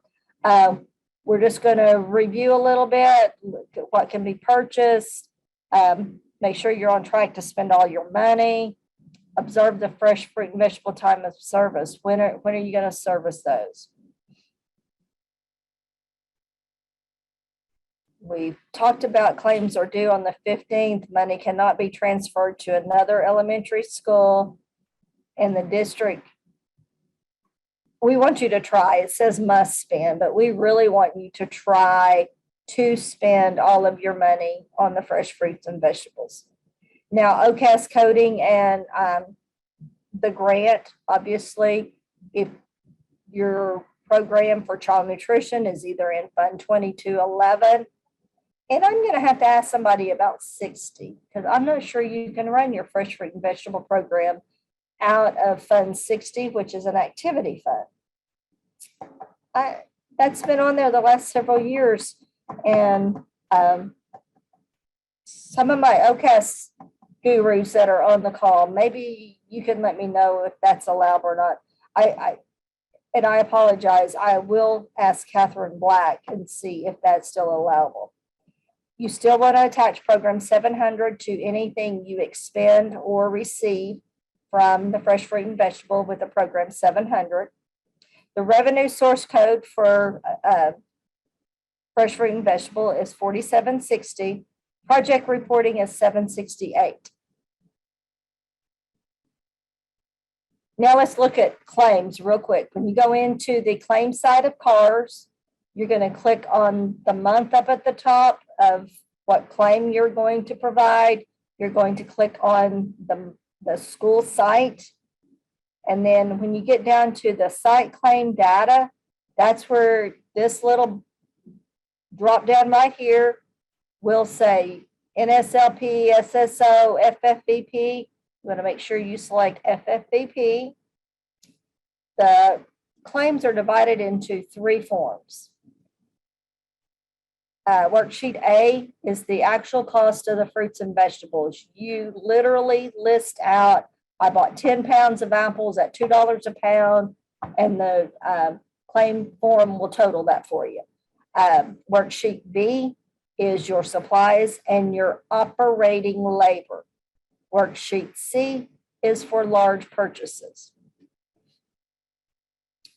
we're just going to review a little bit, look at what can be purchased, make sure you're on track to spend all your money, observe the fresh fruit and vegetable time of service. When are you going to service those? We've talked about claims are due on the 15th. Money cannot be transferred to another elementary school in the district. We want you to try. It says must spend, but we really want you to try to spend all of your money on the fresh fruits and vegetables. Now, OCAS coding and the grant, obviously, if your program for child nutrition is either in Fund 2211, and I'm going to have to ask somebody about 60, because I'm not sure you can run your fresh fruit and vegetable program out of Fund 60, which is an activity fund. That's been on there the last several years, and some of my OCAS gurus that are on the call, maybe you can let me know if that's allowed or not. And I apologize. I will ask Catherine Black and see if that's still allowable. You still want to attach program 700 to anything you expend or receive from the fresh fruit and vegetable with the program 700. The revenue source code for fresh fruit and vegetable is 4760. Project reporting is 768. Now let's look at claims real quick. When you go into the claim side of CARS, you're going to click on the month up at the top of what claim you're going to provide. You're going to click on the school site. And then when you get down to the site claim data, that's where this little drop down right here will say NSLP, SSO, FFVP. You want to make sure you select FFVP. The claims are divided into 3 forms. Worksheet A is the actual cost of the fruits and vegetables. You literally list out, I bought 10 pounds of apples at $2 a pound, and the claim form will total that for you. Worksheet B is your supplies and your operating labor. Worksheet C is for large purchases.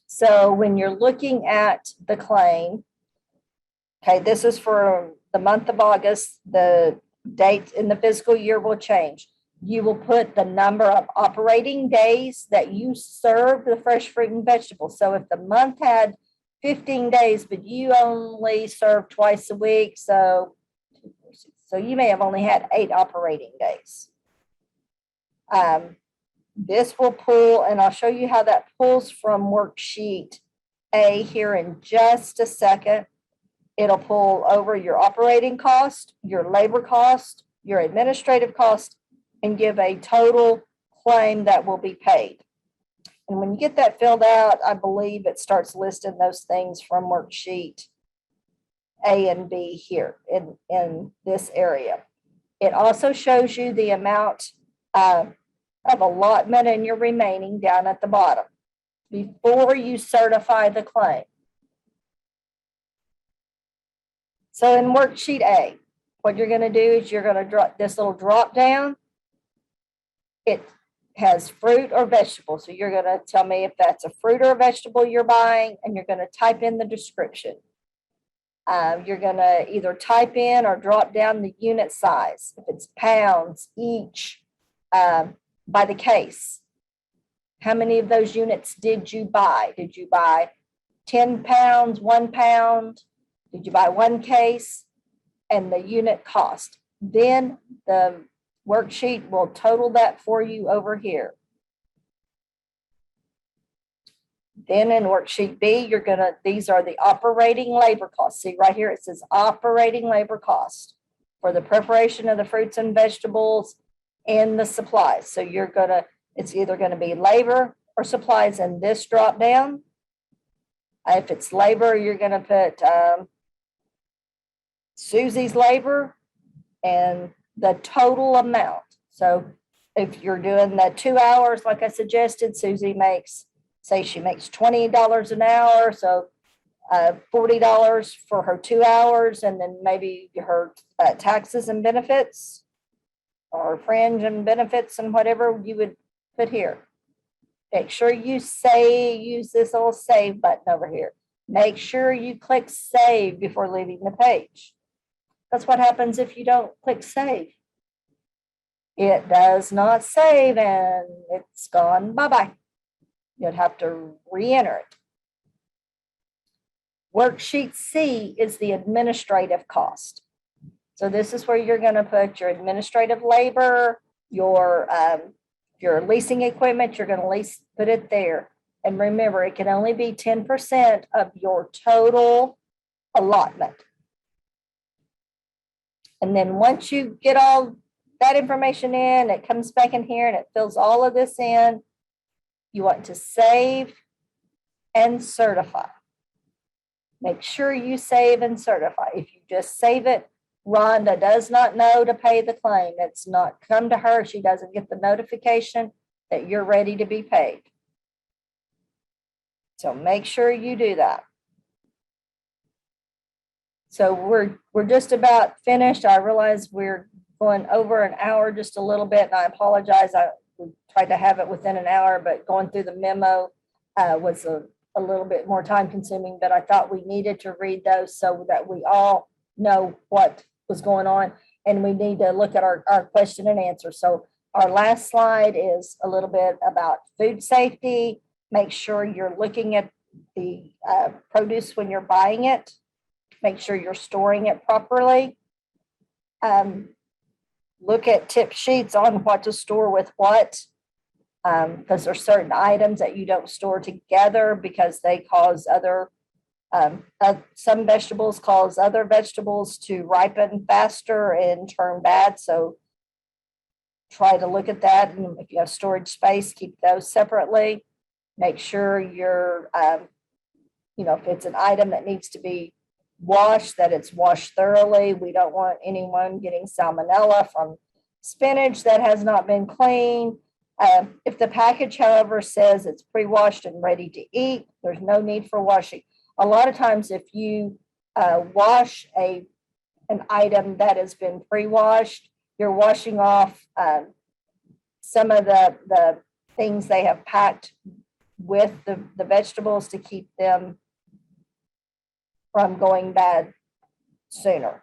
So when you're looking at the claim, okay, this is for the month of August. The date in the fiscal year will change. You will put the number of operating days that you serve the fresh fruit and vegetables. So if the month had 15 days, but you only serve twice a week, so you may have only had 8 operating days. This will pull, and I'll show you how that pulls from worksheet A here in just a second. It'll pull over your operating cost, your labor cost, your administrative cost, and give a total claim that will be paid. And when you get that filled out, I believe it starts listing those things from worksheet A and B here in this area. It also shows you the amount of allotment in your remaining down at the bottom before you certify the claim. So in worksheet A, what you're going to do is you're going to drop this little drop down. It has fruit or vegetable. So you're going to tell me if that's a fruit or a vegetable you're buying, and you're going to type in the description. You're going to either type in or drop down the unit size. If it's pounds each, by the case. How many of those units did you buy? Did you buy 10 pounds, 1 pound? Did you buy 1 case? And the unit cost. Then the worksheet will total that for you over here. Then in worksheet B, these are the operating labor costs. See right here, it says operating labor cost for the preparation of the fruits and vegetables and the supplies. So it's either going to be labor or supplies in this drop down. If it's labor, you're going to put Susie's labor and the total amount. So if you're doing the 2 hours, like I suggested, Susie makes, say she makes $20 an hour. So $40 for her 2 hours, and then maybe her taxes and benefits or fringe and benefits and whatever you would put here. Make sure you use this little save button over here. Make sure you click save before leaving the page. That's what happens if you don't click save. It does not save and it's gone bye-bye. You'd have to re-enter it. Worksheet C is the administrative cost. So this is where you're going to put your administrative labor, your leasing equipment, you're going to put it there. And remember, it can only be 10% of your total allotment. And then once you get all that information in, it comes back in here and it fills all of this in. You want to save and certify. Make sure you save and certify. If you just save it, Rhonda does not know to pay the claim. It's not come to her. She doesn't get the notification that you're ready to be paid. So make sure you do that. So we're just about finished. I realize we're going over an hour just a little bit, and I apologize. We tried to have it within an hour, but going through the memo was a little bit more time consuming, but I thought we needed to read those so that we all know what was going on, and we need to look at our question and answer. So our last slide is a little bit about food safety. Make sure you're looking at the produce when you're buying it. Make sure you're storing it properly. Look at tip sheets on what to store with what, because there's certain items that you don't store together because they cause other, some vegetables cause other vegetables to ripen faster and turn bad. So try to look at that. And if you have storage space, keep those separately. Make sure you're, if it's an item that needs to be washed, that it's washed thoroughly. We don't want anyone getting salmonella from spinach that has not been cleaned. If the package, however, says it's pre-washed and ready to eat, there's no need for washing. A lot of times if you wash an item that has been pre-washed, you're washing off some of the things they have packed with the vegetables to keep them from going bad sooner.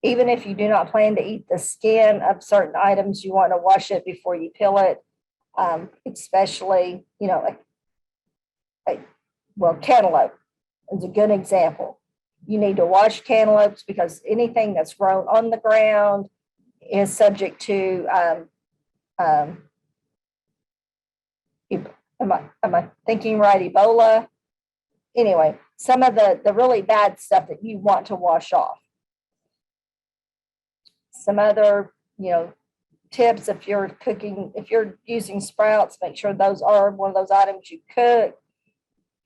Even if you do not plan to eat the skin of certain items, you want to wash it before you peel it, especially, cantaloupe is a good example. You need to wash cantaloupes because anything that's grown on the ground is subject to, am I thinking right, Ebola? Anyway, some of the really bad stuff that you want to wash off. Some other, tips, if you're using sprouts, make sure those are one of those items you cook.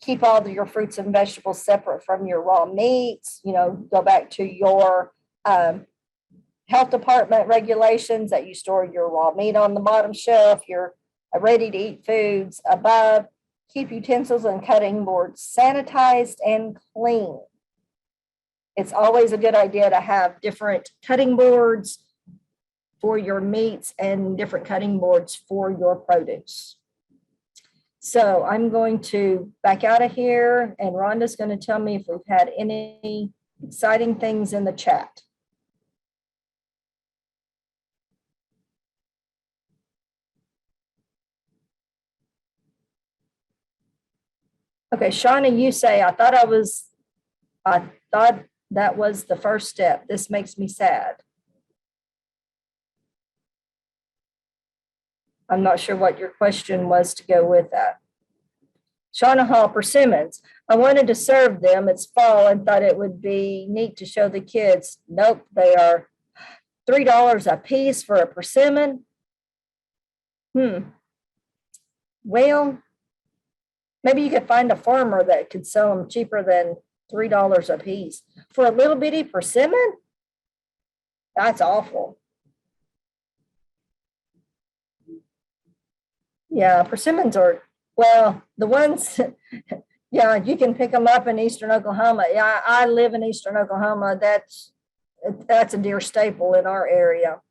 keep all of your fruits and vegetables separate from your raw meats, go back to your health department regulations that you store your raw meat on the bottom shelf, your ready to eat foods above. Keep utensils and cutting boards sanitized and clean. It's always a good idea to have different cutting boards for your meats and different cutting boards for your produce. So I'm going to back out of here, and Rhonda's going to tell me if we've had any exciting things in the chat. Okay, Shauna, you say, I thought that was the first step. This makes me sad. I'm not sure what your question was to go with that. Shauna Hall, persimmons. I wanted to serve them. It's fall and thought it would be neat to show the kids. Nope, they are $3 a piece for a persimmon. Well, maybe you could find a farmer that could sell them cheaper than $3 a piece. For a little bitty persimmon? That's awful. Yeah, persimmons are, well, the ones, yeah, you can pick them up in eastern Oklahoma. Yeah, I live in eastern Oklahoma. That's a deer staple in our area.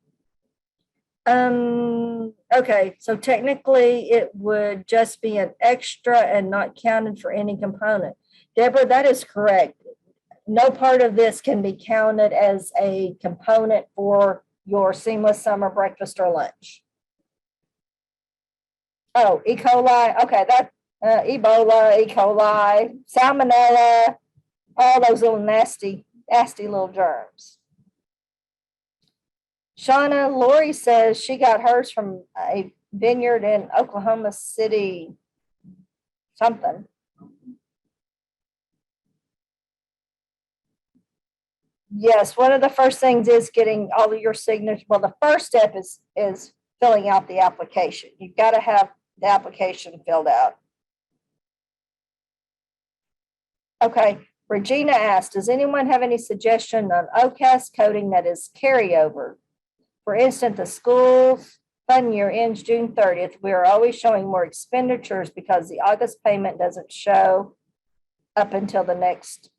Okay, so technically it would just be an extra and not counted for any component. Deborah, that is correct. No part of this can be counted as a component for your seamless summer breakfast or lunch. Oh, E. coli. Okay, that Ebola, E. coli, salmonella, all those little nasty little germs. Shauna, Lori says she got hers from a vineyard in Oklahoma City, something. Yes, one of the first things is getting all of your signatures. Well, the first step is filling out the application. You've got to have the application filled out. Okay, Regina asked, does anyone have any suggestion on OCAS coding that is carryover? For instance, the school's fund year ends June 30th. We are always showing more expenditures because the August payment doesn't show up until the next.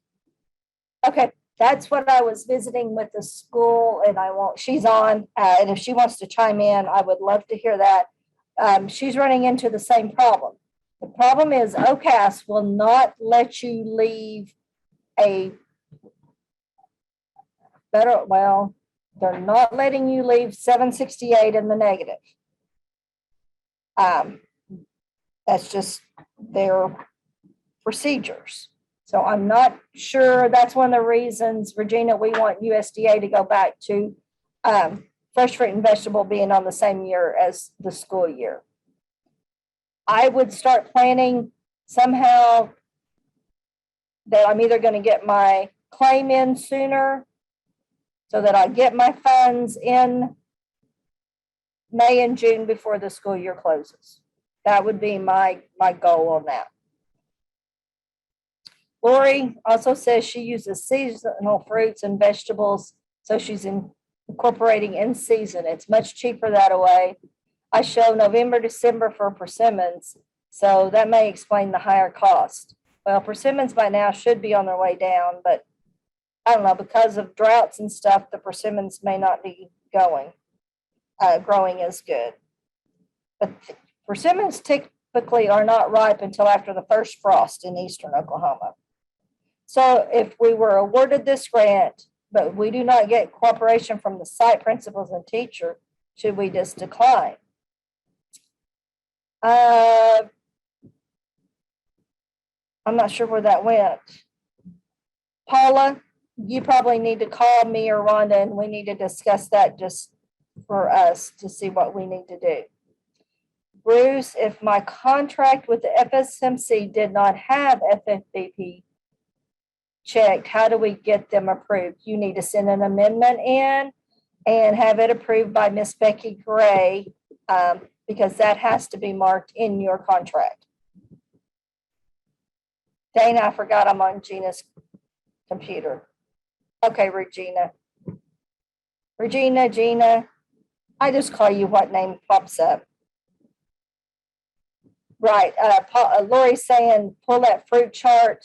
Okay, that's what I was visiting with the school, and she's on, and if she wants to chime in, I would love to hear that. She's running into the same problem. The problem is OCAS will not let you leave they're not letting you leave 768 in the negative. That's just their procedures. So I'm not sure. That's one of the reasons, Regina, we want USDA to go back to fresh fruit and vegetable being on the same year as the school year. I would start planning somehow that I'm either going to get my claim in sooner so that I get my funds in May and June before the school year closes. That would be my goal on that. Lori also says she uses seasonal fruits and vegetables, so she's incorporating in season. It's much cheaper that way. I show November, December for persimmons, so that may explain the higher cost. Well, persimmons by now should be on their way down, but I don't know, because of droughts and stuff, the persimmons may not be growing as good. But persimmons typically are not ripe until after the first frost in eastern Oklahoma. So if we were awarded this grant, but we do not get cooperation from the site principals and teacher, should we just decline? I'm not sure where that went. Paula, you probably need to call me or Rhonda, and we need to discuss that just for us to see what we need to do. Bruce, if my contract with the FSMC did not have FFBP checked, how do we get them approved? You need to send an amendment in and have it approved by Miss Becky Gray, because that has to be marked in your contract. Dana, I forgot I'm on Gina's computer. Okay, Regina. Regina, Gina, I just call you what name pops up. Right, Lori's saying pull that fruit chart.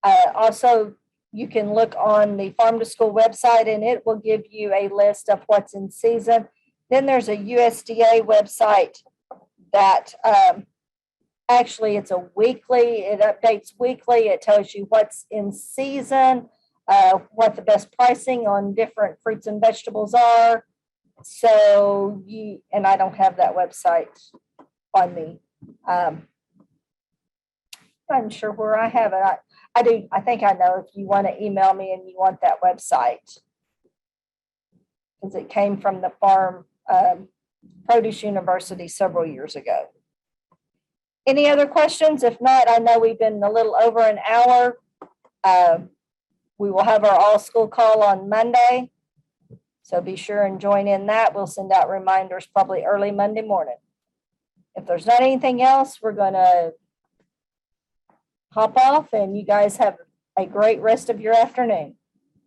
Also, you can look on the Farm to School website and it will give you a list of what's in season. Then there's a USDA website that actually it's a weekly, it updates weekly. It tells you what's in season, what the best pricing on different fruits and vegetables are. So and I don't have that website on me. I'm not sure where I have it. I do. I think I know if you want to email me and you want that website, because it came from the Farm Produce University several years ago. Any other questions? If not, I know we've been a little over an hour. We will have our all school call on Monday. So be sure and join in that. We'll send out reminders probably early Monday morning. If there's not anything else, we're going to hop off and you guys have a great rest of your afternoon.